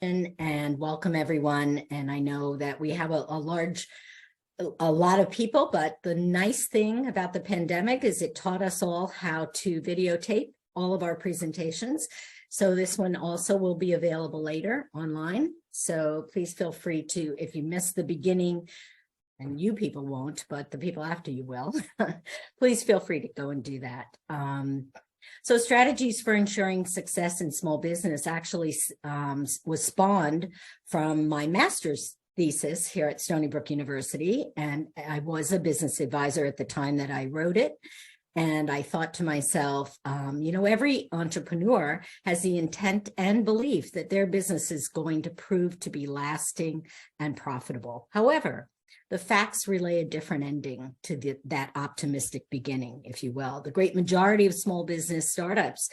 And welcome everyone. And I know that we have a lot of people, but the nice thing about the pandemic is it taught us all how to videotape all of our presentations. So this one also will be available later online. So please feel free to, if you missed the beginning, and you people won't, but the people after you will, please feel free to go and do that. So strategies for ensuring success in small business actually was spawned from my master's thesis here at Stony Brook University. And I was a business advisor at the time that I wrote it. And I thought to myself, every entrepreneur has the intent and belief that their business is going to prove to be lasting and profitable. However, the facts relay a different ending to that optimistic beginning, if you will. The great majority of small business startups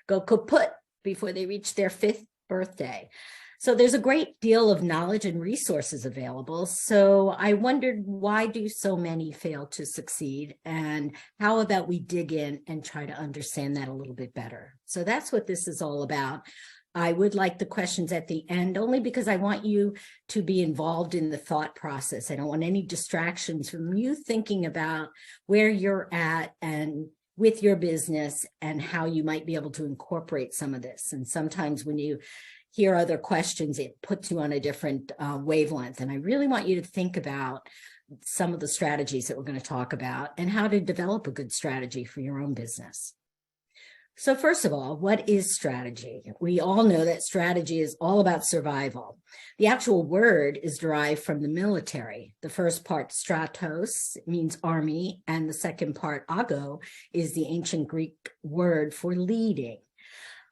go kaput before they reach their 5th birthday. So there's a great deal of knowledge and resources available. So I wondered, why do so many fail to succeed? And how about we dig in and try to understand that a little bit better? So that's what this is all about. I would like the questions at the end, only because I want you to be involved in the thought process. I don't want any distractions from you thinking about where you're at and with your business and how you might be able to incorporate some of this. And sometimes when you hear other questions, it puts you on a different wavelength. And I really want you to think about some of the strategies that we're going to talk about and how to develop a good strategy for your own business. So first of all, what is strategy? We all know that strategy is all about survival. The actual word is derived from the military. The first part, stratos, means army, and the second part, ago, is the ancient Greek word for leading.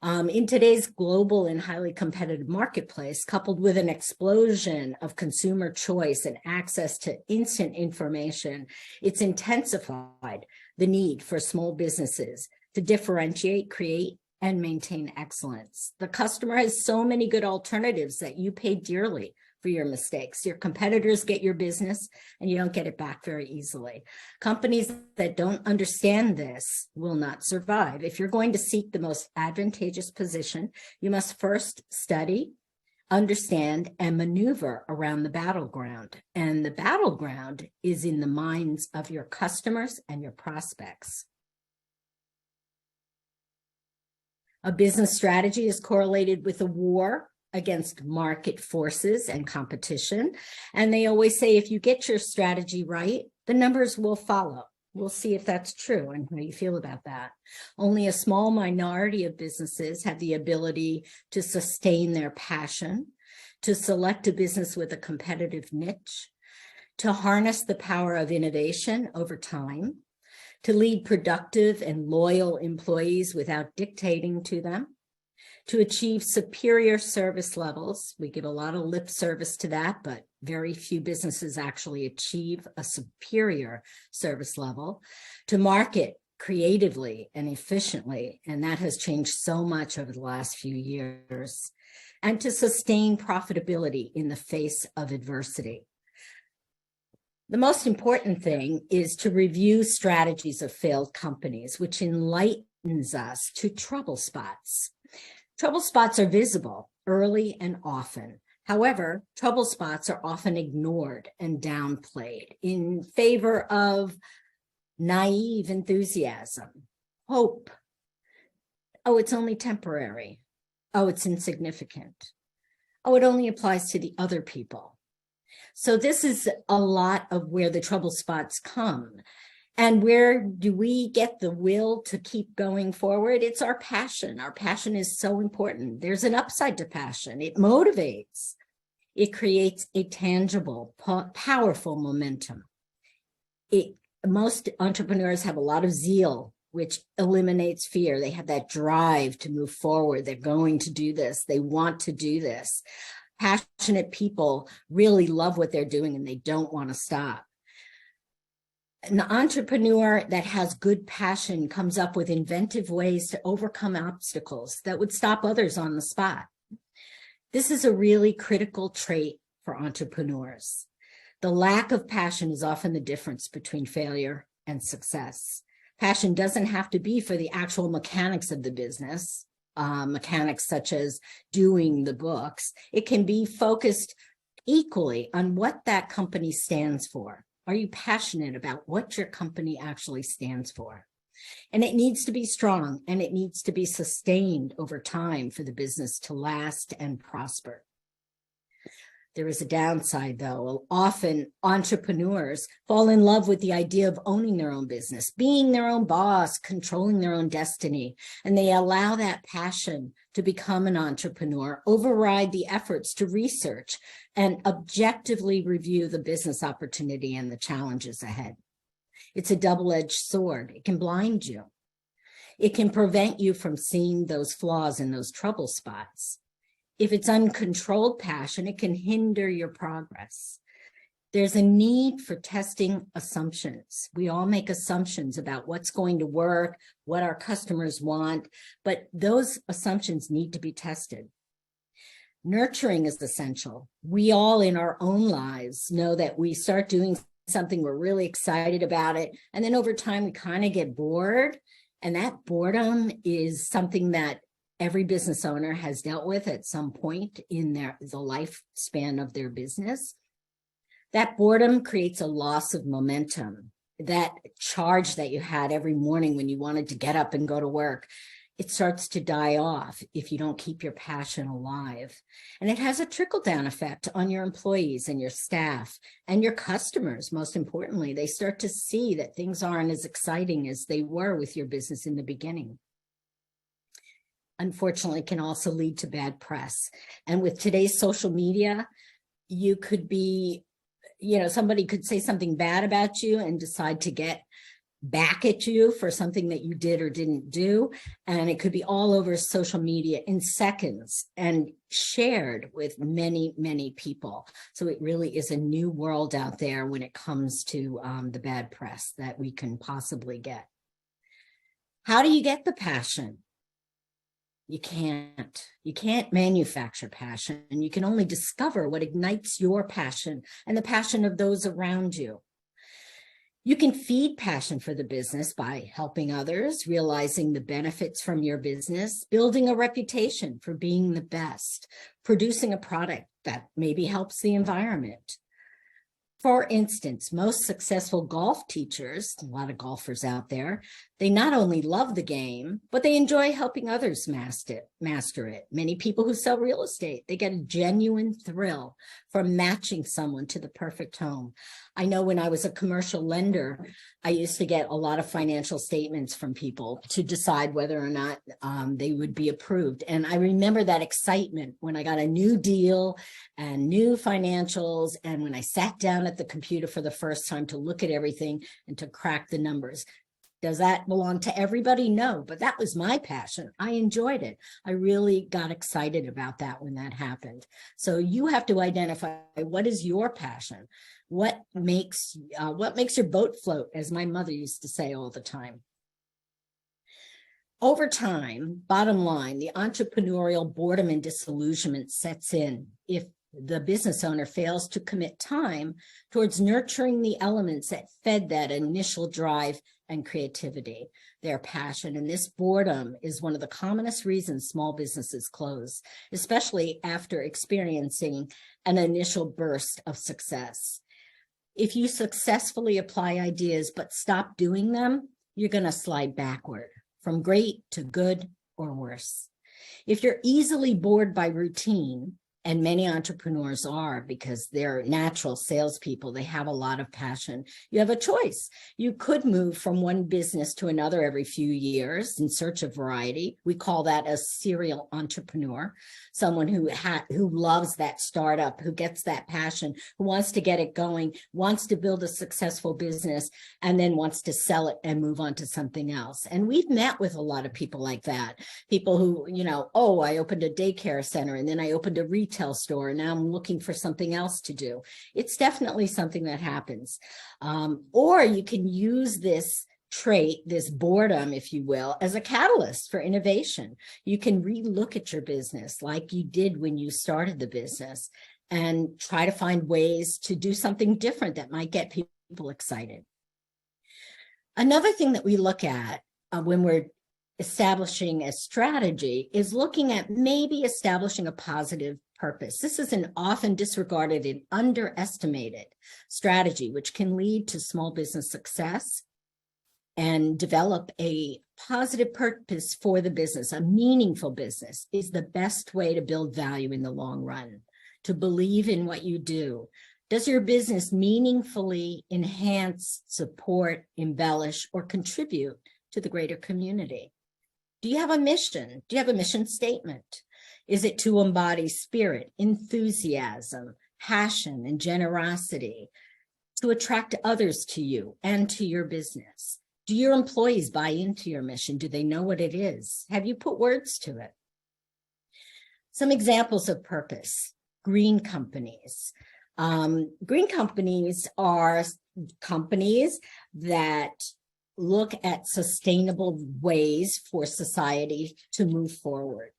In today's global and highly competitive marketplace, coupled with an explosion of consumer choice and access to instant information, it's intensified the need for small businesses to differentiate, create, and maintain excellence. The customer has so many good alternatives that you pay dearly for your mistakes. Your competitors get your business and you don't get it back very easily. Companies that don't understand this will not survive. If you're going to seek the most advantageous position, you must first study, understand, and maneuver around the battleground. And the battleground is in the minds of your customers and your prospects. A business strategy is correlated with a war against market forces and competition. And they always say, if you get your strategy right, the numbers will follow. We'll see if that's true and how you feel about that. Only a small minority of businesses have the ability to sustain their passion, to select a business with a competitive niche, to harness the power of innovation over time, to lead productive and loyal employees without dictating to them, to achieve superior service levels. We give a lot of lip service to that, but very few businesses actually achieve a superior service level, to market creatively and efficiently, and that has changed so much over the last few years, and to sustain profitability in the face of adversity. The most important thing is to review strategies of failed companies, which enlightens us to trouble spots. Trouble spots are visible early and often. However, trouble spots are often ignored and downplayed in favor of naive enthusiasm, hope. Oh, it's only temporary. Oh, it's insignificant. Oh, it only applies to the other people. So this is a lot of where the trouble spots come. And where do we get the will to keep going forward? It's our passion. Our passion is so important. There's an upside to passion. It motivates. It creates a tangible, powerful momentum. Most entrepreneurs have a lot of zeal, which eliminates fear. They have that drive to move forward. They're going to do this. They want to do this. Passionate people really love what they're doing and they don't want to stop. An entrepreneur that has good passion comes up with inventive ways to overcome obstacles that would stop others on the spot. This is a really critical trait for entrepreneurs. The lack of passion is often the difference between failure and success. Passion doesn't have to be for the actual mechanics of the business. mechanics such as doing the books. It can be focused equally on what that company stands for. Are you passionate about what your company actually stands for? And it needs to be strong, and it needs to be sustained over time for the business to last and prosper. There is a downside, though. Often entrepreneurs fall in love with the idea of owning their own business, being their own boss, controlling their own destiny, and they allow that passion to become an entrepreneur, override the efforts to research and objectively review the business opportunity and the challenges ahead. It's a double-edged sword. It can blind you. It can prevent you from seeing those flaws and those trouble spots. If it's uncontrolled passion, it can hinder your progress. There's a need for testing assumptions. We all make assumptions about what's going to work, what our customers want, but those assumptions need to be tested. Nurturing is essential. We all in our own lives know that we start doing something, we're really excited about it, and then over time we kind of get bored, and that boredom is something that every business owner has dealt with at some point in the lifespan of their business. That boredom creates a loss of momentum. That charge that you had every morning when you wanted to get up and go to work, it starts to die off if you don't keep your passion alive. And it has a trickle-down effect on your employees and your staff and your customers. Most importantly, they start to see that things aren't as exciting as they were with your business in the beginning. Unfortunately, can also lead to bad press. And with today's social media, you could be, somebody could say something bad about you and decide to get back at you for something that you did or didn't do. And it could be all over social media in seconds and shared with many, many people. So it really is a new world out there when it comes to the bad press that we can possibly get. How do you get the passion? You can't manufacture passion. You can only discover what ignites your passion and the passion of those around you. You can feed passion for the business by helping others, realizing the benefits from your business, building a reputation for being the best, producing a product that maybe helps the environment. For instance, most successful golf teachers, a lot of golfers out there, they not only love the game, but they enjoy helping others master it. Many people who sell real estate, they get a genuine thrill from matching someone to the perfect home. I know when I was a commercial lender, I used to get a lot of financial statements from people to decide whether or not they would be approved. And I remember that excitement when I got a new deal and new financials, and when I sat down at the computer for the first time to look at everything and to crack the numbers. Does that belong to everybody? No, but that was my passion. I enjoyed it. I really got excited about that when that happened. So you have to identify what is your passion. What makes your boat float, as my mother used to say all the time. Over time, bottom line, the entrepreneurial boredom and disillusionment sets in if the business owner fails to commit time towards nurturing the elements that fed that initial drive and creativity, their passion. And this boredom is one of the commonest reasons small businesses close, especially after experiencing an initial burst of success. If you successfully apply ideas but stop doing them, you're going to slide backward from great to good or worse. If you're easily bored by routine, and many entrepreneurs are because they're natural salespeople, they have a lot of passion, you have a choice. You could move from one business to another every few years in search of variety. We call that a serial entrepreneur, someone who loves that startup, who gets that passion, who wants to get it going, wants to build a successful business, and then wants to sell it and move on to something else. And we've met with a lot of people like that. People who, I opened a daycare center and then I opened a retail store, and now I'm looking for something else to do. It's definitely something that happens. Or you can use this trait, this boredom, if you will, as a catalyst for innovation. You can relook at your business like you did when you started the business and try to find ways to do something different that might get people excited. Another thing that we look at when we're establishing a strategy is looking at maybe establishing a positive purpose. This is an often disregarded and underestimated strategy, which can lead to small business success and develop a positive purpose for the business. A meaningful business is the best way to build value in the long run, to believe in what you do. Does your business meaningfully enhance, support, embellish, or contribute to the greater community? Do you have a mission? Do you have a mission statement? Is it to embody spirit, enthusiasm, passion, and generosity to attract others to you and to your business? Do your employees buy into your mission? Do they know what it is? Have you put words to it? Some examples of purpose: green companies. Green companies are companies that look at sustainable ways for society to move forward.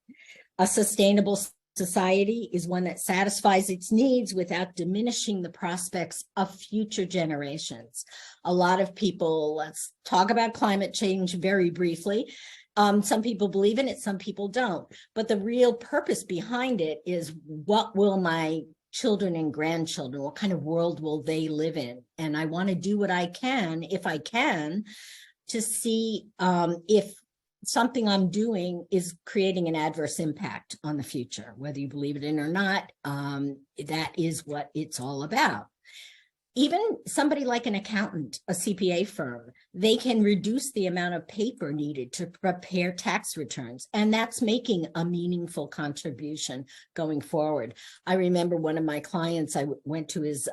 A sustainable society is one that satisfies its needs without diminishing the prospects of future generations. A lot of people, let's talk about climate change very briefly. Some people believe in it, some people don't. But the real purpose behind it is, what will my children and grandchildren, what kind of world will they live in? And I want to do what I can, if I can, to see if something I'm doing is creating an adverse impact on the future. Whether you believe it in or not, that is what it's all about. Even somebody like an accountant, a CPA firm, they can reduce the amount of paper needed to prepare tax returns, and that's making a meaningful contribution going forward. I remember one of my clients, I went to his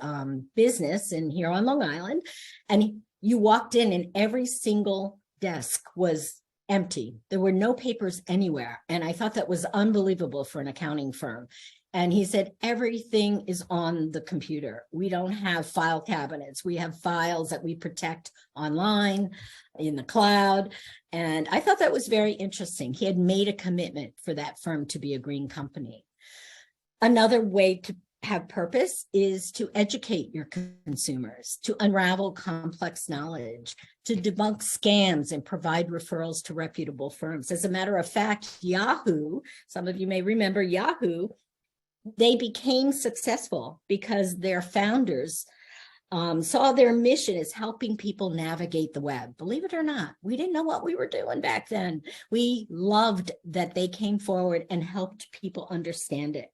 business here on Long Island, and you walked in and every single desk was empty. There were no papers anywhere, and I thought that was unbelievable for an accounting firm. And he said, everything is on the computer. We don't have file cabinets. We have files that we protect online, in the cloud. And I thought that was very interesting. He had made a commitment for that firm to be a green company. Another way to have purpose is to educate your consumers, to unravel complex knowledge, to debunk scams and provide referrals to reputable firms. As a matter of fact, Yahoo, some of you may remember Yahoo, they became successful because their founders saw their mission as helping people navigate the web. Believe it or not, we didn't know what we were doing back then. We loved that they came forward and helped people understand it.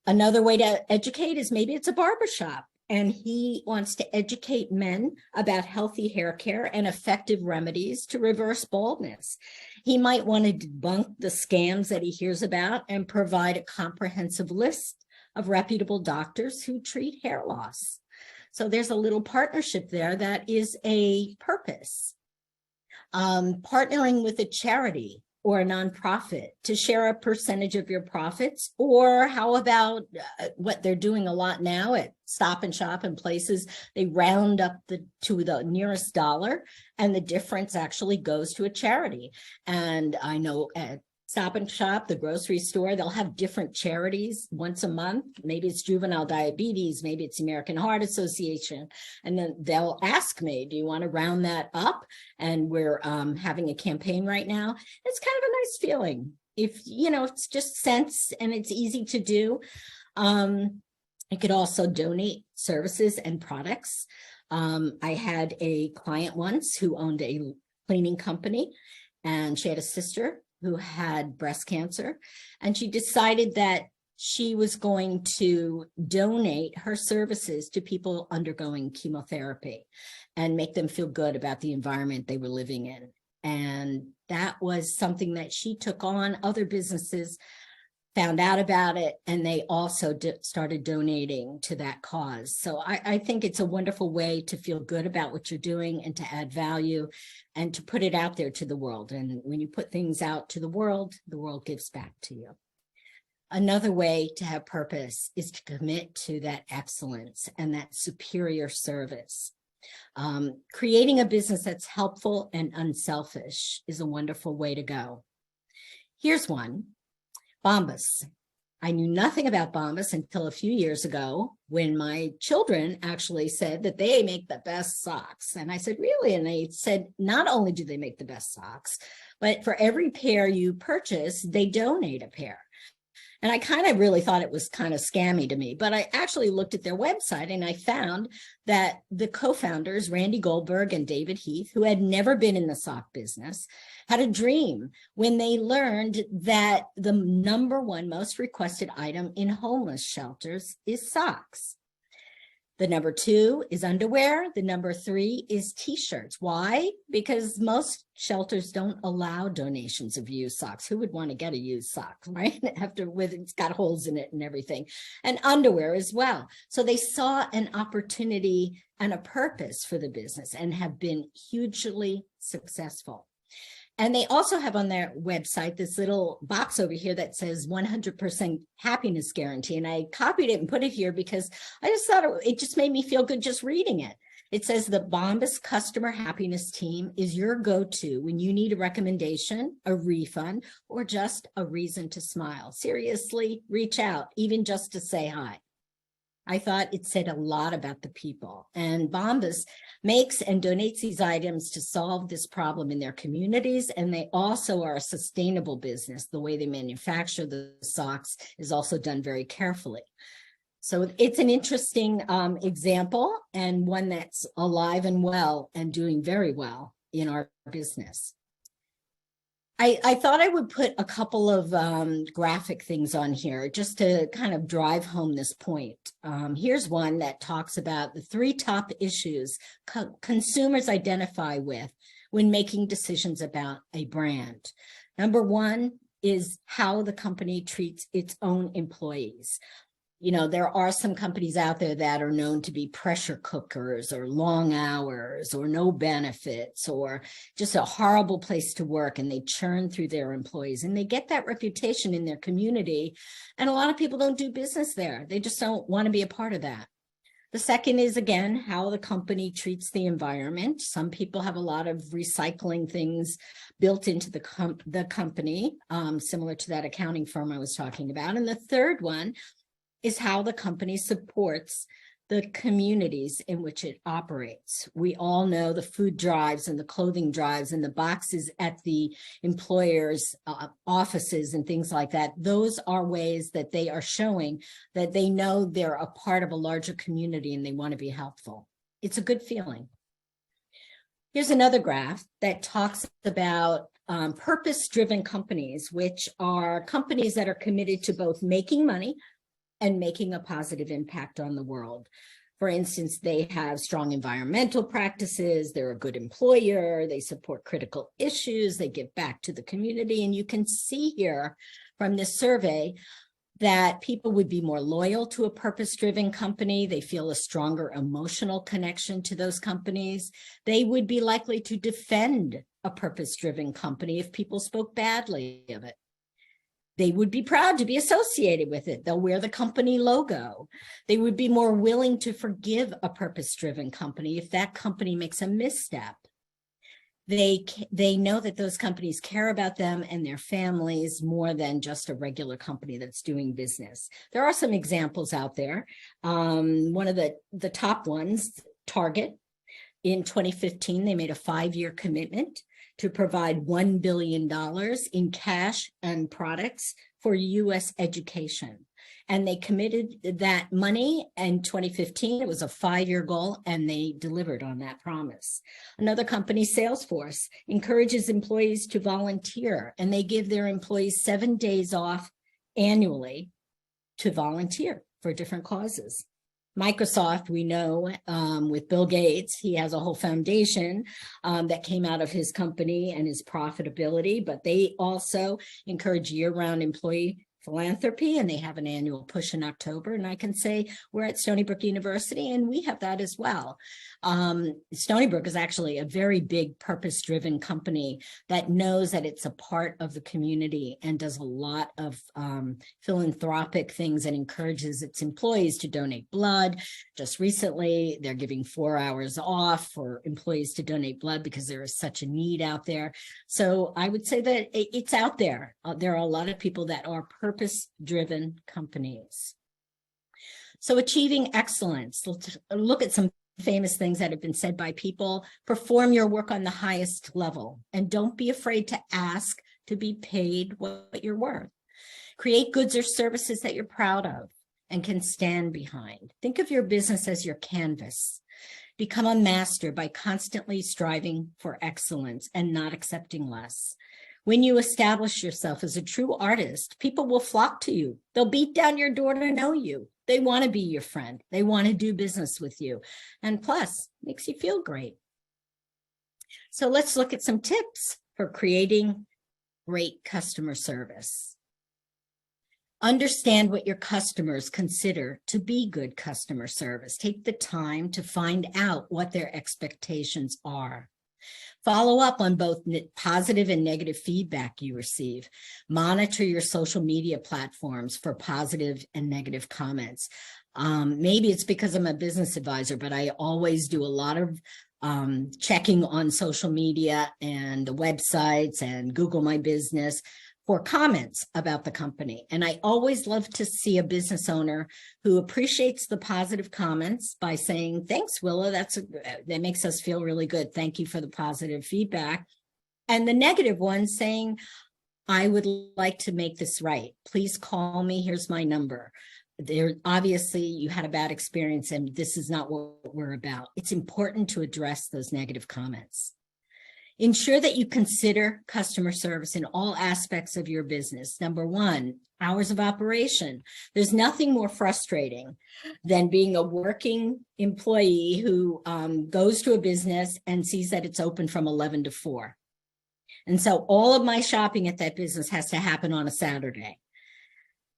Another way to educate is maybe it's a barbershop, and he wants to educate men about healthy hair care and effective remedies to reverse baldness. He might want to debunk the scams that he hears about and provide a comprehensive list of reputable doctors who treat hair loss. So there's a little partnership there that is a purpose. Partnering with a charity or a nonprofit to share a percentage of your profits, or how about what they're doing a lot now at Stop and Shop and places, they round up to the nearest dollar, and the difference actually goes to a charity. And I know at Stop and Shop, the grocery store, they'll have different charities once a month. Maybe it's juvenile diabetes, maybe it's American Heart Association. And then they'll ask me, do you want to round that up? And we're having a campaign right now. It's kind of a nice feeling. If, you know, it's just cents and it's easy to do. You could also donate services and products. I had a client once who owned a cleaning company, and she had a sister who had breast cancer, and she decided that she was going to donate her services to people undergoing chemotherapy and make them feel good about the environment they were living in. And that was something that she took on. Other businesses found out about it, and they also started donating to that cause. So I think it's a wonderful way to feel good about what you're doing and to add value and to put it out there to the world. And when you put things out to the world gives back to you. Another way to have purpose is to commit to that excellence and that superior service. Creating a business that's helpful and unselfish is a wonderful way to go. Here's one. Bombas. I knew nothing about Bombas until a few years ago when my children actually said that they make the best socks. And I said, really? And they said, not only do they make the best socks, but for every pair you purchase, they donate a pair. And I kind of really thought it was kind of scammy to me, but I actually looked at their website and I found that the co-founders, Randy Goldberg and David Heath, who had never been in the sock business, had a dream when they learned that the number one most requested item in homeless shelters is socks. The number two is underwear. The number three is t-shirts. Why? Because most shelters don't allow donations of used socks. Who would want to get a used sock, right? After it's got holes in it and everything. And underwear as well. So they saw an opportunity and a purpose for the business and have been hugely successful. And they also have on their website this little box over here that says 100% happiness guarantee. And I copied it and put it here because I just thought it just made me feel good just reading it. It says the Bombas customer happiness team is your go-to when you need a recommendation, a refund, or just a reason to smile. Seriously, reach out, even just to say hi. I thought it said a lot about the people, and Bombas makes and donates these items to solve this problem in their communities. And they also are a sustainable business. The way they manufacture the socks is also done very carefully. So it's an interesting example, and one that's alive and well and doing very well in our business. I thought I would put a couple of graphic things on here just to kind of drive home this point. Here's one that talks about the 3 top issues consumers identify with when making decisions about a brand. Number 1 is how the company treats its own employees. You know, there are some companies out there that are known to be pressure cookers or long hours or no benefits or just a horrible place to work, and they churn through their employees and they get that reputation in their community. And a lot of people don't do business there. They just don't want to be a part of that. The second is, again, how the company treats the environment. Some people have a lot of recycling things built into the company, similar to that accounting firm I was talking about. And the third one is how the company supports the communities in which it operates. We all know the food drives and the clothing drives and the boxes at the employers' offices and things like that. Those are ways that they are showing that they know they're a part of a larger community and they want to be helpful. It's a good feeling. Here's another graph that talks about purpose-driven companies, which are companies that are committed to both making money and making a positive impact on the world. For instance, they have strong environmental practices, they're a good employer, they support critical issues, they give back to the community. And you can see here from this survey that people would be more loyal to a purpose-driven company. They feel a stronger emotional connection to those companies. They would be likely to defend a purpose-driven company if people spoke badly of it. They would be proud to be associated with it. They'll wear the company logo. They would be more willing to forgive a purpose-driven company if that company makes a misstep. They know that those companies care about them and their families more than just a regular company that's doing business. There are some examples out there. One of the top ones, Target, in 2015, they made a 5-year commitment to provide $1 billion in cash and products for U.S. education. And they committed that money in 2015. It was a 5-year goal, and they delivered on that promise. Another company, Salesforce, encourages employees to volunteer, and they give their employees 7 days off annually to volunteer for different causes. Microsoft, we know with Bill Gates, he has a whole foundation that came out of his company and his profitability, but they also encourage year-round employee philanthropy, and they have an annual push in October. And I can say we're at Stony Brook University, and we have that as well. Stony Brook is actually a very big purpose-driven company that knows that it's a part of the community and does a lot of philanthropic things and encourages its employees to donate blood. Just recently, they're giving 4 hours off for employees to donate blood because there is such a need out there. So I would say that it's out there. There are a lot of people that are purpose-driven companies. So achieving excellence, let's look at some famous things that have been said by people. Perform your work on the highest level, and don't be afraid to ask to be paid what you're worth. Create goods or services that you're proud of and can stand behind. Think of your business as your canvas. Become a master by constantly striving for excellence and not accepting less. When you establish yourself as a true artist, people will flock to you. They'll beat down your door to know you. They want to be your friend. They want to do business with you. And plus, makes you feel great. So let's look at some tips for creating great customer service. Understand what your customers consider to be good customer service. Take the time to find out what their expectations are. Follow up on both positive and negative feedback you receive. Monitor your social media platforms for positive and negative comments. Maybe it's because I'm a business advisor, but I always do a lot of checking on social media and the websites and Google My Business for comments about the company. And I always love to see a business owner who appreciates the positive comments by saying, thanks, Willa, that makes us feel really good. Thank you for the positive feedback. And the negative one saying, I would like to make this right. Please call me. Here's my number. Obviously, you had a bad experience and this is not what we're about. It's important to address those negative comments. Ensure that you consider customer service in all aspects of your business. Number one, hours of operation. There's nothing more frustrating than being a working employee who goes to a business and sees that it's open from 11 to 4. And so all of my shopping at that business has to happen on a Saturday.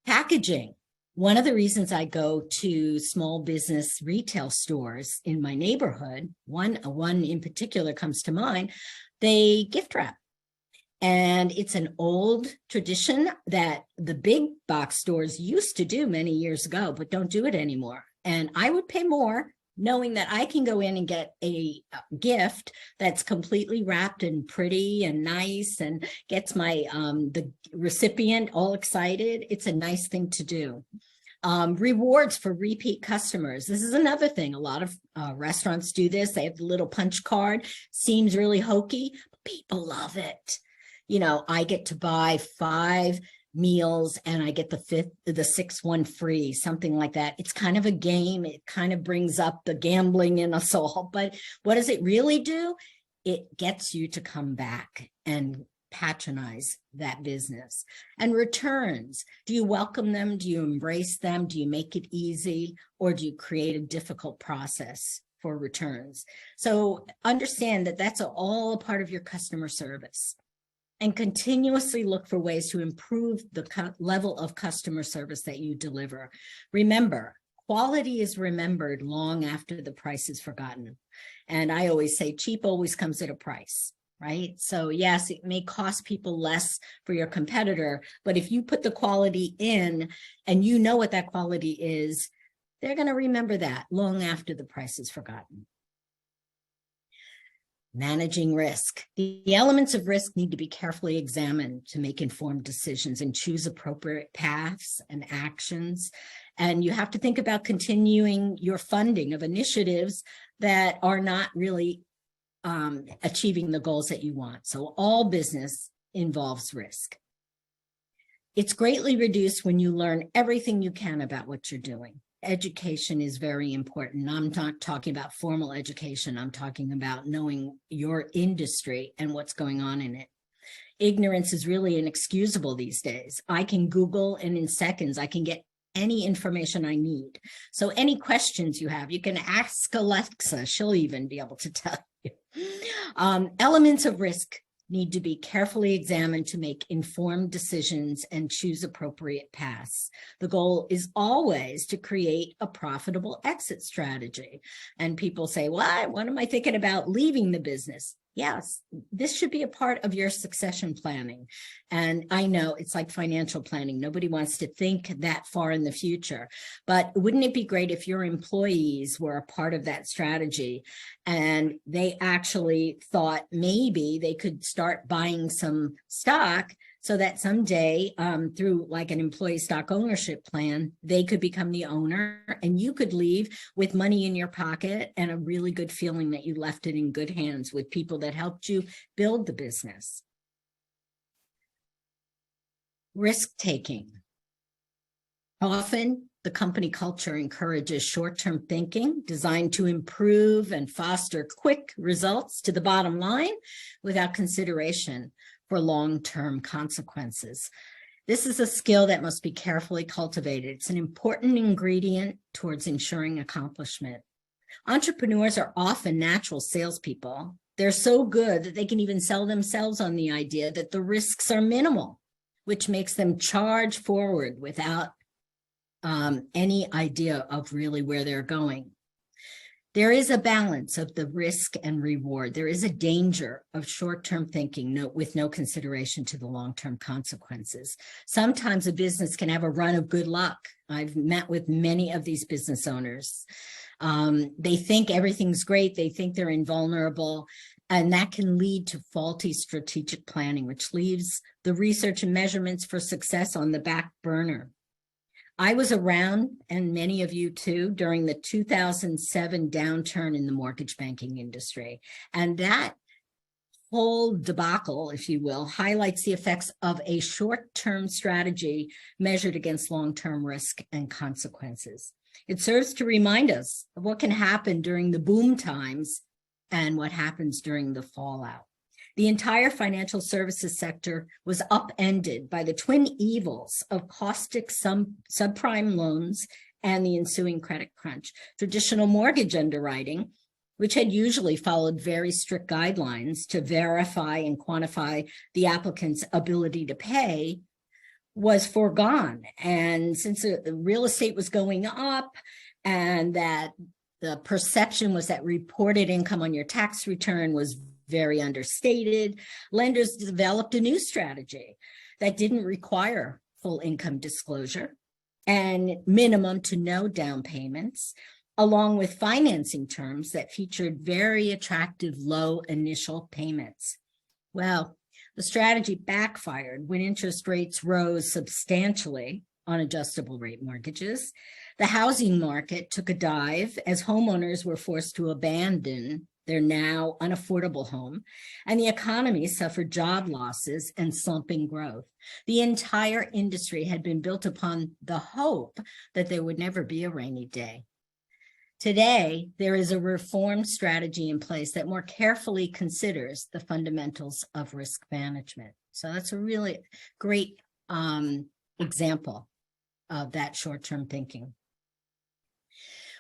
Packaging. One of the reasons I go to small business retail stores in my neighborhood, one in particular comes to mind, they gift wrap. And it's an old tradition that the big box stores used to do many years ago, but don't do it anymore. And I would pay more knowing that I can go in and get a gift that's completely wrapped and pretty and nice and gets my the recipient all excited. It's a nice thing to do. Rewards for repeat customers. This is another thing. A lot of restaurants do this. They have the little punch card. Seems really hokey, but people love it. You know, I get to buy 5 meals and I get the sixth one free, something like that. It's kind of a game. It kind of brings up the gambling in us all. But what does it really do? It gets you to come back and patronize that business. And returns, do you welcome them? Do you embrace them? Do you make it easy? Or do you create a difficult process for returns? So understand that that's all a part of your customer service. And continuously look for ways to improve the level of customer service that you deliver. Remember, quality is remembered long after the price is forgotten. And I always say cheap always comes at a price. Right? So yes, it may cost people less for your competitor, but if you put the quality in and you know what that quality is, they're going to remember that long after the price is forgotten. Managing risk. The elements of risk need to be carefully examined to make informed decisions and choose appropriate paths and actions. And you have to think about continuing your funding of initiatives that are not really achieving the goals that you want. So all business involves risk. It's greatly reduced when you learn everything you can about what you're doing. Education is very important. I'm not talking about formal education. I'm talking about knowing your industry and what's going on in it. Ignorance is really inexcusable these days. I can Google and in seconds, I can get any information I need. So any questions you have, you can ask Alexa. She'll even be able to tell you. Elements of risk need to be carefully examined to make informed decisions and choose appropriate paths. The goal is always to create a profitable exit strategy. And people say, well, what am I thinking about leaving the business? Yes, this should be a part of your succession planning. And I know it's like financial planning. Nobody wants to think that far in the future, but wouldn't it be great if your employees were a part of that strategy and they actually thought maybe they could start buying some stock so that someday through like an employee stock ownership plan, they could become the owner and you could leave with money in your pocket and a really good feeling that you left it in good hands with people that helped you build the business. Risk-taking. Often, the company culture encourages short-term thinking designed to improve and foster quick results to the bottom line without consideration for long-term consequences. This is a skill that must be carefully cultivated. It's an important ingredient towards ensuring accomplishment. Entrepreneurs are often natural salespeople. They're so good that they can even sell themselves on the idea that the risks are minimal, which makes them charge forward without any idea of really where they're going. There is a balance of the risk and reward. There is a danger of short-term thinking with no consideration to the long-term consequences. Sometimes a business can have a run of good luck. I've met with many of these business owners. They think everything's great. They think they're invulnerable. And that can lead to faulty strategic planning, which leaves the research and measurements for success on the back burner. I was around, and many of you too, during the 2007 downturn in the mortgage banking industry. And that whole debacle, if you will, highlights the effects of a short-term strategy measured against long-term risk and consequences. It serves to remind us of what can happen during the boom times and what happens during the fallout. The entire financial services sector was upended by the twin evils of caustic subprime loans and the ensuing credit crunch. Traditional mortgage underwriting, which had usually followed very strict guidelines to verify and quantify the applicant's ability to pay, was foregone. And since real estate was going up and that the perception was that reported income on your tax return was very understated, lenders developed a new strategy that didn't require full income disclosure and minimum to no down payments, along with financing terms that featured very attractive low initial payments. Well, the strategy backfired when interest rates rose substantially on adjustable rate mortgages. The housing market took a dive as homeowners were forced to abandon their now unaffordable home, and the economy suffered job losses and slumping growth. The entire industry had been built upon the hope that there would never be a rainy day. Today, there is a reformed strategy in place that more carefully considers the fundamentals of risk management. So that's a really great example of that short-term thinking.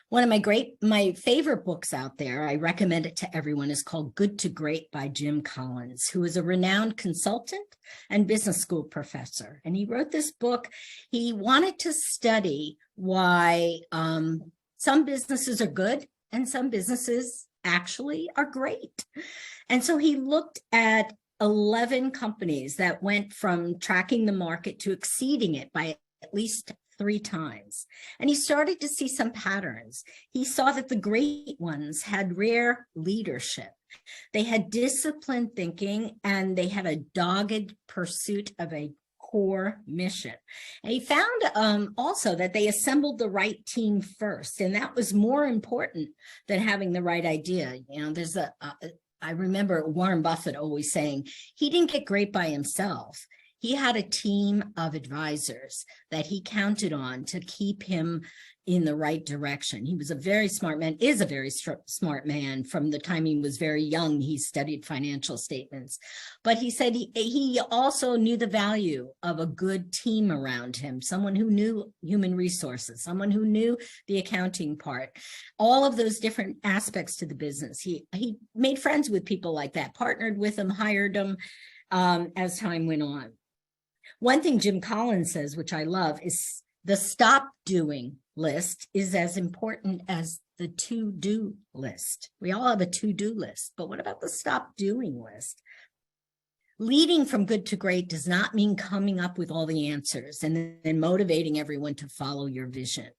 One of my favorite books out there, I recommend it to everyone, is called Good to Great by Jim Collins, who is a renowned consultant and business school professor. And he wrote this book. He wanted to study why some businesses are good and some businesses actually are great. And so he looked at 11 companies that went from tracking the market to exceeding it by at least 3 times. And he started to see some patterns. He saw that the great ones had rare leadership. They had disciplined thinking and they had a dogged pursuit of a core mission. And he found also that they assembled the right team first. And that was more important than having the right idea. You know, I remember Warren Buffett always saying he didn't get great by himself. He had a team of advisors that he counted on to keep him in the right direction. He was a very smart man, is a very smart man. From the time he was very young, he studied financial statements. But he said he also knew the value of a good team around him, someone who knew human resources, someone who knew the accounting part, all of those different aspects to the business. He made friends with people like that, partnered with them, hired them as time went on. One thing Jim Collins says, which I love, is the stop doing list is as important as the to-do list. We all have a to-do list, but what about the stop doing list? Leading from good to great does not mean coming up with all the answers and then motivating everyone to follow your vision.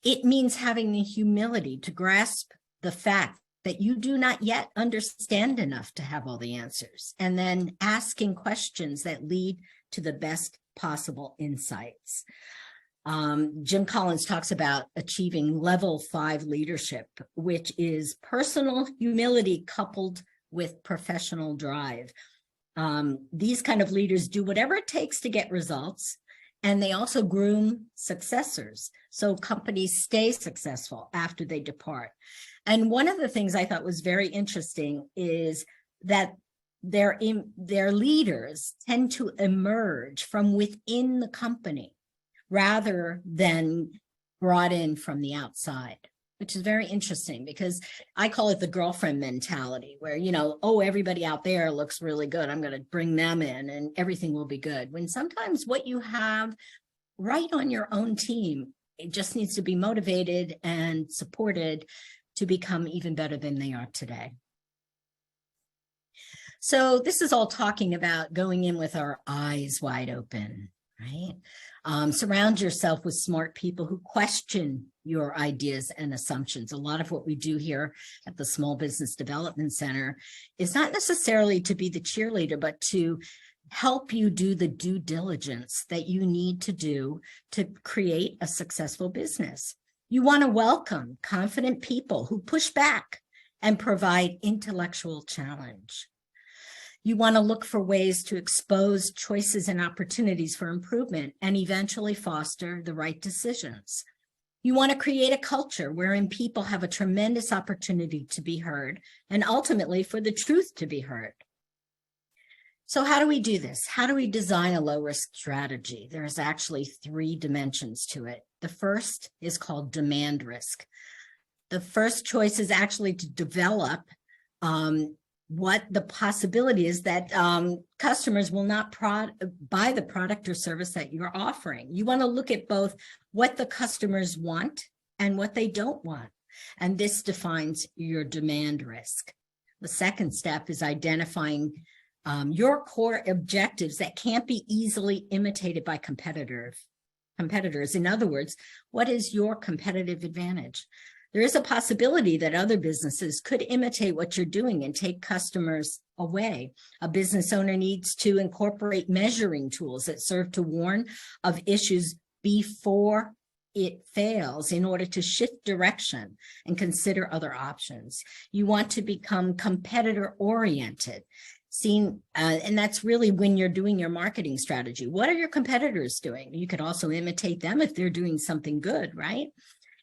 It means having the humility to grasp the fact that you do not yet understand enough to have all the answers, and then asking questions that lead to the best possible insights. Jim Collins talks about achieving level 5 leadership, which is personal humility coupled with professional drive. These kind of leaders do whatever it takes to get results, and they also groom successors, so companies stay successful after they depart. And one of the things I thought was very interesting is that their leaders tend to emerge from within the company rather than brought in from the outside, which is very interesting because I call it the girlfriend mentality where, oh, everybody out there looks really good. I'm going to bring them in and everything will be good. When sometimes what you have right on your own team, it just needs to be motivated and supported to become even better than they are today. So this is all talking about going in with our eyes wide open, right? Surround yourself with smart people who question your ideas and assumptions. A lot of what we do here at the Small Business Development Center is not necessarily to be the cheerleader, but to help you do the due diligence that you need to do to create a successful business. You want to welcome confident people who push back and provide intellectual challenge. You want to look for ways to expose choices and opportunities for improvement and eventually foster the right decisions. You want to create a culture wherein people have a tremendous opportunity to be heard and ultimately for the truth to be heard. So how do we do this? How do we design a low-risk strategy? There's actually 3 dimensions to it. The first is called demand risk. The first choice is actually to develop what the possibility is that customers will not buy the product or service that you're offering. You want to look at both what the customers want and what they don't want. And this defines your demand risk. The second step is identifying your core objectives that can't be easily imitated by competitors. In other words, what is your competitive advantage? There is a possibility that other businesses could imitate what you're doing and take customers away. A business owner needs to incorporate measuring tools that serve to warn of issues before it fails in order to shift direction and consider other options. You want to become competitor-oriented. And that's really when you're doing your marketing strategy. What are your competitors doing? You could also imitate them if they're doing something good, right?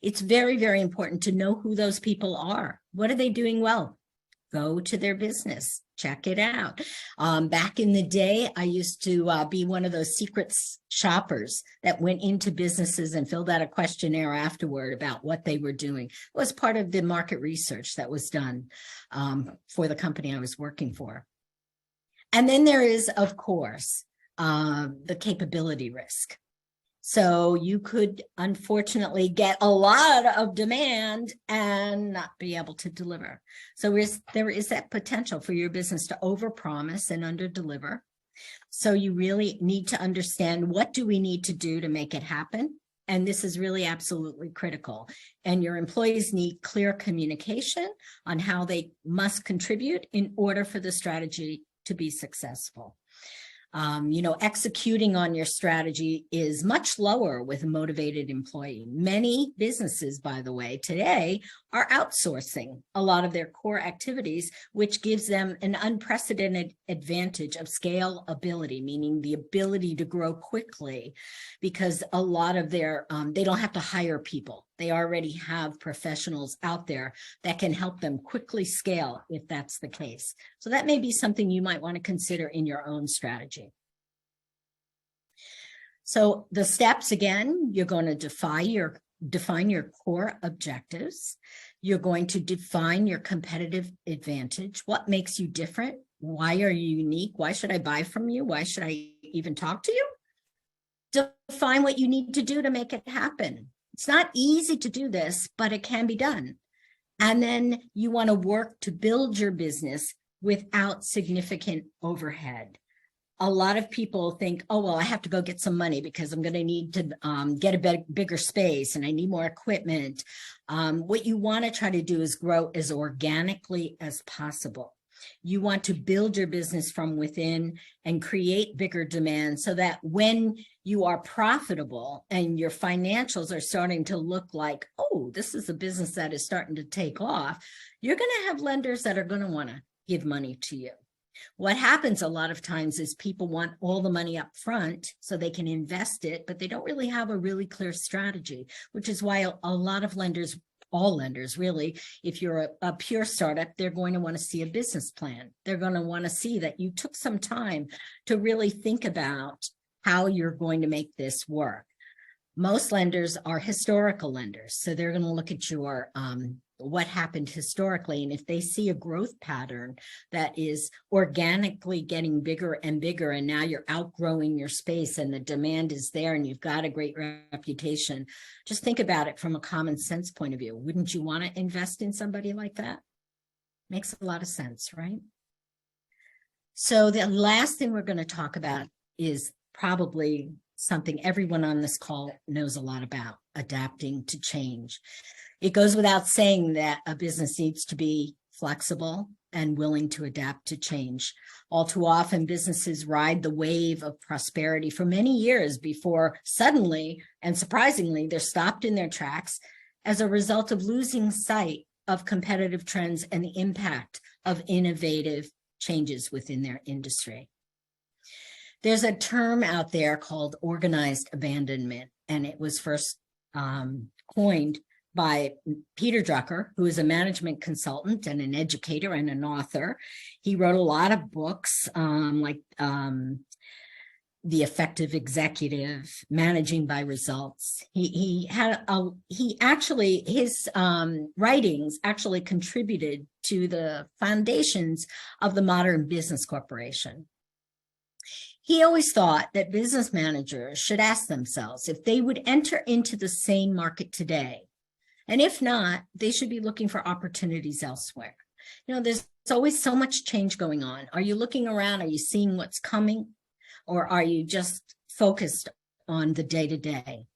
It's very, very important to know who those people are. What are they doing well? Go to their business, check it out. Back in the day, I used to be one of those secret shoppers that went into businesses and filled out a questionnaire afterward about what they were doing. It was part of the market research that was done for the company I was working for. And then there is, of course, the capability risk. So you could unfortunately get a lot of demand and not be able to deliver. So there is that potential for your business to overpromise and underdeliver. So you really need to understand, what do we need to do to make it happen? And this is really absolutely critical. And your employees need clear communication on how they must contribute in order for the strategy to be successful. Executing on your strategy is much lower with a motivated employee. Many businesses, by the way, today are outsourcing a lot of their core activities, which gives them an unprecedented advantage of scalability, meaning the ability to grow quickly, because a lot of their, they don't have to hire people. They already have professionals out there that can help them quickly scale if that's the case. So that may be something you might want to consider in your own strategy. So the steps, again, you're going to define your core objectives. You're going to define your competitive advantage. What makes you different? Why are you unique? Why should I buy from you? Why should I even talk to you? Define what you need to do to make it happen. It's not easy to do this, but it can be done. And then you want to work to build your business without significant overhead. a lot of people think, oh, well, I have to go get some money because I'm going to need to get a bigger space and I need more equipment. What you want to try to do is grow as organically as possible. You want to build your business from within and create bigger demand so that when you are profitable and your financials are starting to look like, oh, this is a business that is starting to take off, you're going to have lenders that are going to want to give money to you. What happens a lot of times is people want all the money up front so they can invest it, but they don't really have a really clear strategy, which is why a lot of lenders, all lenders really, if you're a pure startup, they're going to want to see a business plan. They're going to want to see that you took some time to really think about how you're going to make this work. Most lenders are historical lenders, so they're going to look at your what happened historically, and if they see a growth pattern that is organically getting bigger and bigger, and now you're outgrowing your space and the demand is there and you've got a great reputation, just think about it from a common sense point of view. Wouldn't you want to invest in somebody like that? Makes a lot of sense, right? So the last thing we're going to talk about is probably something everyone on this call knows a lot about: adapting to change. It goes without saying that a business needs to be flexible and willing to adapt to change. All too often, businesses ride the wave of prosperity for many years before suddenly and surprisingly, they're stopped in their tracks as a result of losing sight of competitive trends and the impact of innovative changes within their industry. There's a term out there called organized abandonment, and it was first coined by Peter Drucker, who is a management consultant and an educator and an author. He wrote a lot of books like The Effective Executive, Managing by Results. His writings actually contributed to the foundations of the modern business corporation. He always thought that business managers should ask themselves if they would enter into the same market today. And if not, they should be looking for opportunities elsewhere. You know, there's always so much change going on. Are you looking around? Are you seeing what's coming? Or are you just focused on the day-to-day?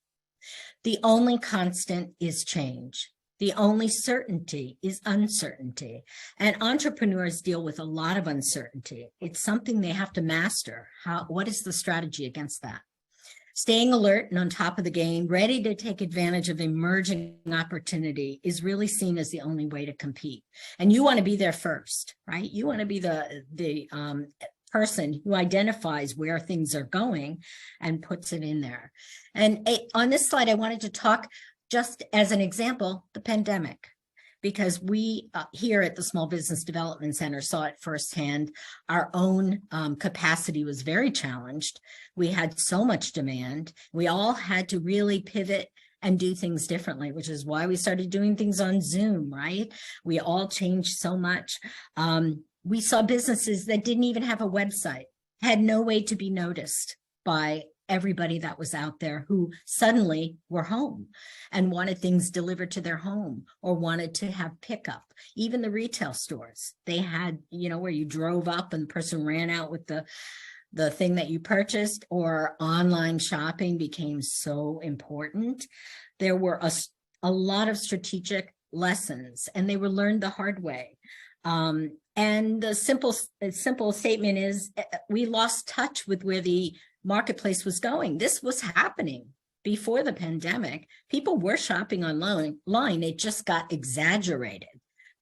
The only constant is change. The only certainty is uncertainty. And entrepreneurs deal with a lot of uncertainty. It's something they have to master. What is the strategy against that? Staying alert and on top of the game, ready to take advantage of emerging opportunity is really seen as the only way to compete. And you want to be there first, right? You want to be the person who identifies where things are going and puts it in there. And on this slide, I wanted to talk just as an example, the pandemic, because we here at the Small Business Development Center saw it firsthand. Our own capacity was very challenged. We had so much demand. We all had to really pivot and do things differently, which is why we started doing things on Zoom, right? We all changed so much. We saw businesses that didn't even have a website, had no way to be noticed by everybody that was out there who suddenly were home and wanted things delivered to their home or wanted to have pickup. Even the retail stores, they had, you know, where you drove up and the person ran out with the thing that you purchased, or online shopping became so important. There were a lot of strategic lessons, and they were learned the hard way. And the simple statement is we lost touch with where the marketplace was going. This was happening before the pandemic. People were shopping online. It just got exaggerated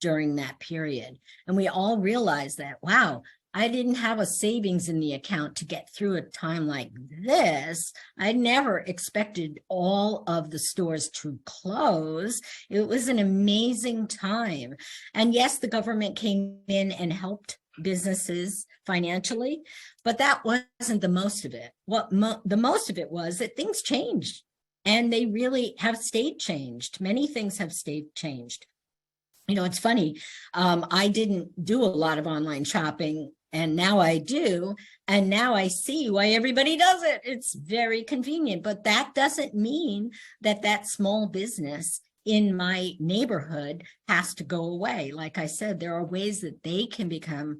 during that period. And we all realized that, wow, I didn't have a savings in the account to get through a time like this. I never expected all of the stores to close. It was an amazing time. And yes, the government came in and helped businesses financially, but that wasn't the most of it. The most of it was that things changed, and they really have stayed changed. Many things have stayed changed. You know, it's funny. I didn't do a lot of online shopping, and now I do. And now I see why everybody does it. It's very convenient, but that doesn't mean that that small business in my neighborhood has to go away. Like I said, there are ways that they can become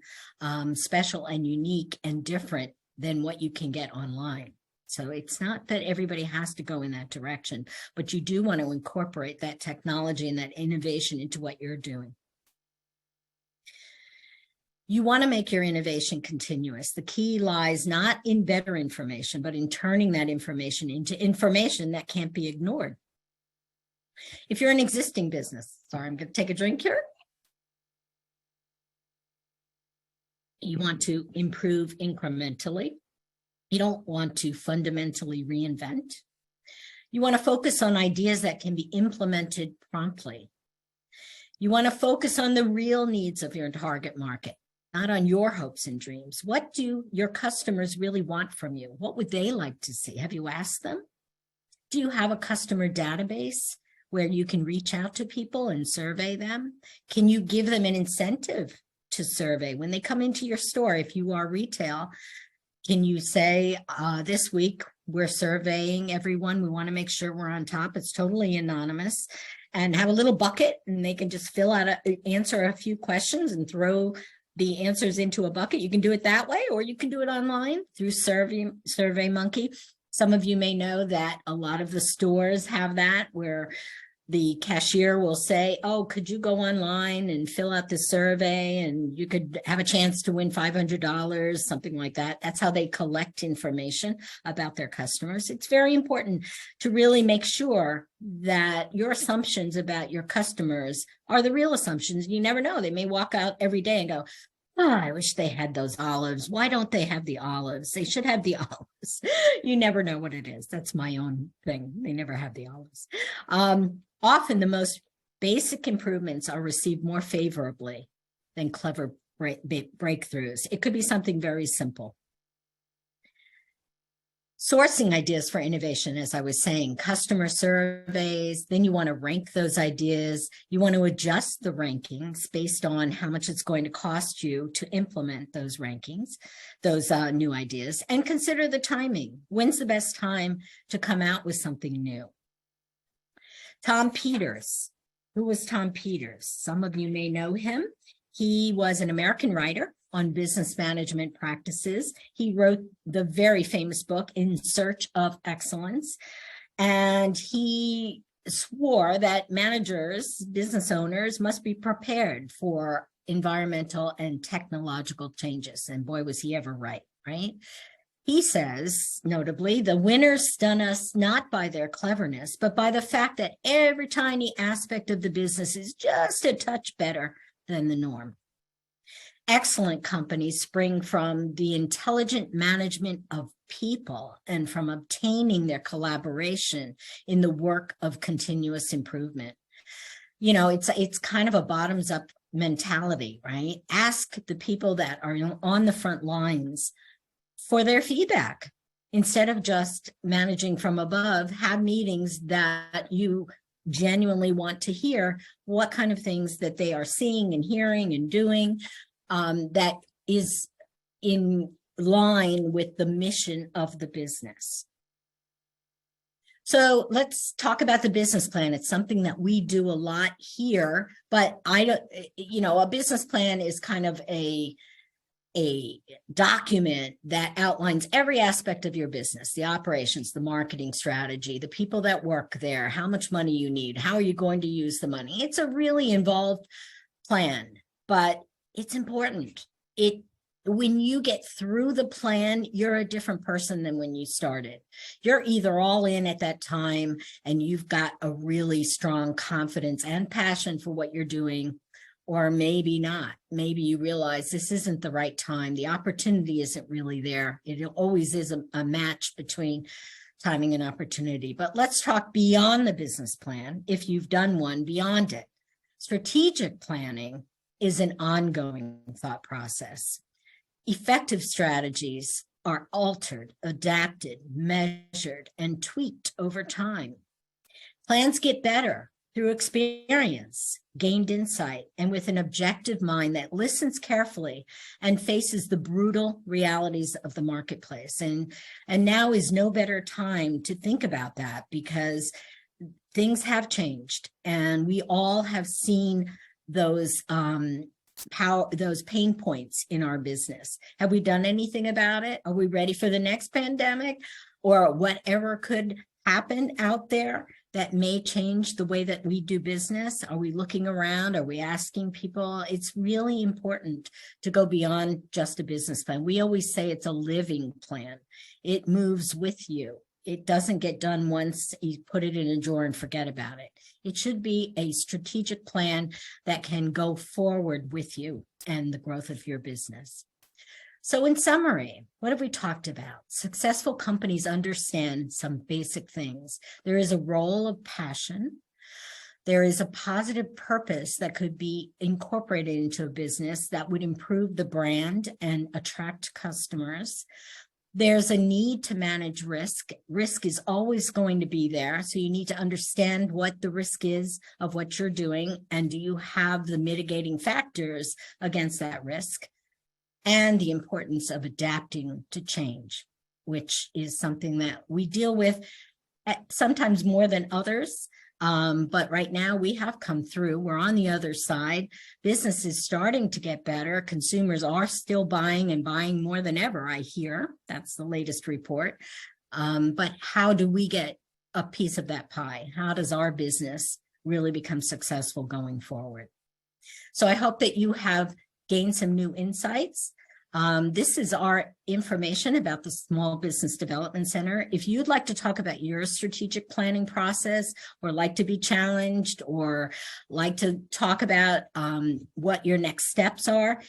special and unique and different than what you can get online. So it's not that everybody has to go in that direction, but you do want to incorporate that technology and that innovation into what you're doing. You want to make your innovation continuous. The key lies not in better information, but in turning that information into information that can't be ignored. If you're an existing business, sorry, I'm going to take a drink here. You want to improve incrementally. You don't want to fundamentally reinvent. You want to focus on ideas that can be implemented promptly. You want to focus on the real needs of your target market, not on your hopes and dreams. What do your customers really want from you? What would they like to see? Have you asked them? Do you have a customer database where you can reach out to people and survey them? Can you give them an incentive to survey? When they come into your store, if you are retail, can you say, this week we're surveying everyone. We want to make sure we're on top. It's totally anonymous, and have a little bucket and they can just fill out, answer a few questions and throw the answers into a bucket. You can do it that way, or you can do it online through SurveyMonkey. Some of you may know that a lot of the stores have that, where the cashier will say, oh, could you go online and fill out the survey and you could have a chance to win $500, something like that. That's how they collect information about their customers. It's very important to really make sure that your assumptions about your customers are the real assumptions. You never know. They may walk out every day and go, oh, I wish they had those olives. Why don't they have the olives? They should have the olives. You never know what it is. That's my own thing. They never have the olives. Often the most basic improvements are received more favorably than clever breakthroughs. It could be something very simple. Sourcing ideas for innovation, as I was saying, customer surveys, then you want to rank those ideas. You want to adjust the rankings based on how much it's going to cost you to implement those rankings, those new ideas, and consider the timing. When's the best time to come out with something new? Tom Peters. Who was Tom Peters? Some of you may know him. He was an American writer on business management practices. He wrote the very famous book, In Search of Excellence. And he swore that managers, business owners, must be prepared for environmental and technological changes. And boy, was he ever right, right? He says, notably, the winners stun us not by their cleverness, but by the fact that every tiny aspect of the business is just a touch better than the norm. Excellent companies spring from the intelligent management of people and from obtaining their collaboration in the work of continuous improvement. You know, it's kind of a bottoms-up mentality, right? Ask the people that are on the front lines for their feedback. Instead of just managing from above, have meetings that you genuinely want to hear what kind of things that they are seeing and hearing and doing that is in line with the mission of the business. So let's talk about the business plan. It's something that we do a lot here, but a business plan is kind of a document that outlines every aspect of your business, the operations, the marketing strategy, the people that work there, how much money you need, how are you going to use the money. It's a really involved plan, but it's important. When you get through the plan, you're a different person than when you started. You're either all in at that time and you've got a really strong confidence and passion for what you're doing, or maybe not. Maybe you realize this isn't the right time. The opportunity isn't really there. It always is a match between timing and opportunity. But let's talk beyond the business plan. If you've done one, beyond it. Strategic planning is an ongoing thought process. Effective strategies are altered, adapted, measured, and tweaked over time. Plans get better through experience, gained insight, and with an objective mind that listens carefully and faces the brutal realities of the marketplace. And now is no better time to think about that, because things have changed and we all have seen those those pain points in our business. Have we done anything about it? Are we ready for the next pandemic or whatever could happen out there that may change the way that we do business? Are we looking around? Are we asking people? It's really important to go beyond just a business plan. We always say it's a living plan. It moves with you. It doesn't get done once you put it in a drawer and forget about it. It should be a strategic plan that can go forward with you and the growth of your business. So in summary, what have we talked about? Successful companies understand some basic things. There is a role of passion. There is a positive purpose that could be incorporated into a business that would improve the brand and attract customers. There's a need to manage risk. Risk is always going to be there. So you need to understand what the risk is of what you're doing. And do you have the mitigating factors against that risk? And the importance of adapting to change, which is something that we deal with sometimes more than others. But right now we have come through. We're on the other side. Business is starting to get better. Consumers are still buying and buying more than ever, I hear. That's the latest report. But how do we get a piece of that pie? How does our business really become successful going forward? So I hope that you have gained some new insights. This is our information about the Small Business Development Center. If you'd like to talk about your strategic planning process or like to be challenged or like to talk about what your next steps are,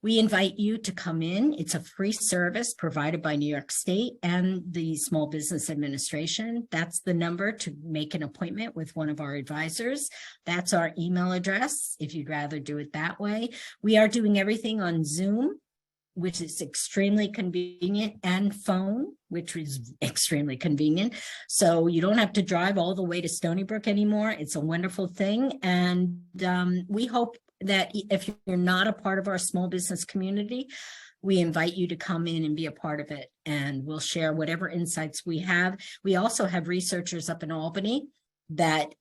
we invite you to come in. It's a free service provided by New York State and the Small Business Administration. That's the number to make an appointment with one of our advisors. That's our email address if you'd rather do it that way. We are doing everything on Zoom, which is extremely convenient, and phone, which is extremely convenient. So you don't have to drive all the way to Stony Brook anymore. It's a wonderful thing. And we hope that if you're not a part of our small business community, we invite you to come in and be a part of it. And we'll share whatever insights we have. We also have researchers up in Albany that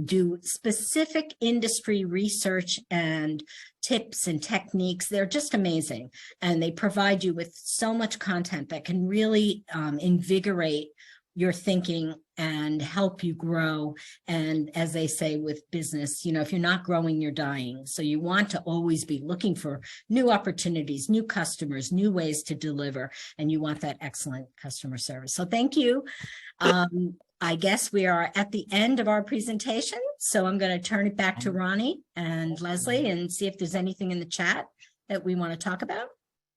do specific industry research and tips and techniques. They're just amazing. And they provide you with so much content that can really invigorate your thinking and help you grow. And as they say with business, you know, if you're not growing, you're dying. So you want to always be looking for new opportunities, new customers, new ways to deliver, and you want that excellent customer service. So thank you. I guess we are at the end of our presentation, so I'm going to turn it back to Ronnie and Leslie and see if there's anything in the chat that we want to talk about.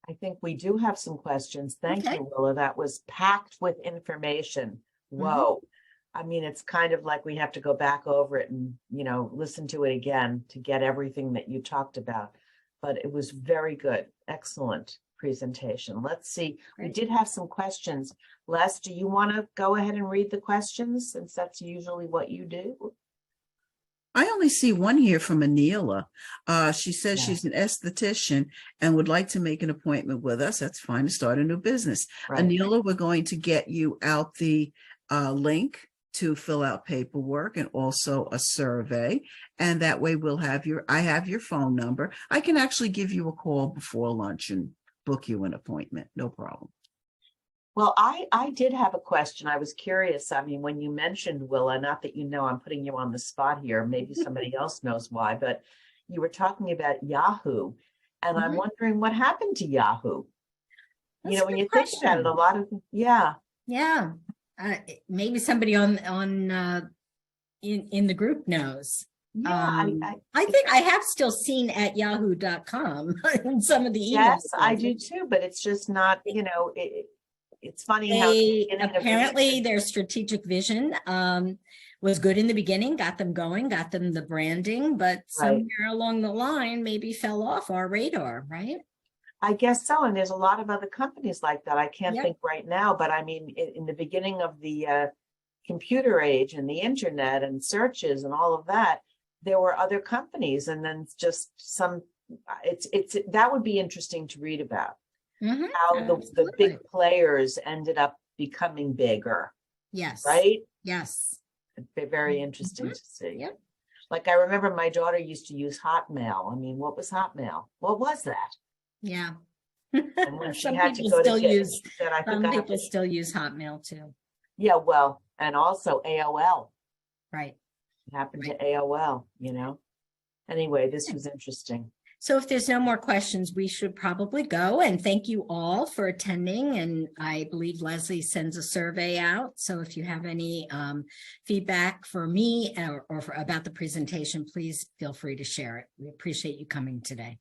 I think we do have some questions. Thank you, Willa. That was packed with information. Whoa. I mean, it's kind of like we have to go back over it and, you know, listen to it again to get everything that you talked about. But it was very good. Excellent presentation. Let's see. Great. We did have some questions. Les, do you want to go ahead and read the questions, since that's usually what you do? I only see one here from Anila. She says she's an esthetician and would like to make an appointment with us. That's fine to start a new business. Right. Anila, we're going to get you out the link to fill out paperwork and also a survey. And that way we'll have I have your phone number. I can actually give you a call before lunch and book you an appointment. No problem. Well, I did have a question. I was curious. I mean, when you mentioned Willa, not that you know I'm putting you on the spot here, maybe somebody else knows why, but you were talking about Yahoo. And I'm wondering what happened to Yahoo. That's, you know, when you think about it, a lot of, Yeah. Maybe somebody in the group knows. Yeah, I think I have still seen at yahoo.com in some of the emails. Yes, I do too, but it's just not, you know, it's funny how apparently their strategic vision was good in the beginning, got them going, got them the branding, but somewhere along the line maybe fell off our radar, right? I guess so. And there's a lot of other companies like that. I can't think right now, but I mean, in the beginning of the computer age and the internet and searches and all of that, there were other companies, and then just some, that would be interesting to read about. How the big players ended up becoming bigger. Yes. Right? Yes. It'd be very interesting to see. Yep. Like I remember my daughter used to use Hotmail. I mean, what was Hotmail? What was that? Yeah. And when she Some had to people go to still get, use, she said, I think some I have people to. still use Hotmail too. Yeah, well, and also AOL. Right. It happened to AOL, you know? Anyway, this was interesting. So if there's no more questions, we should probably go, and thank you all for attending. And I believe Leslie sends a survey out. So if you have any feedback for me or about the presentation, please feel free to share it. We appreciate you coming today.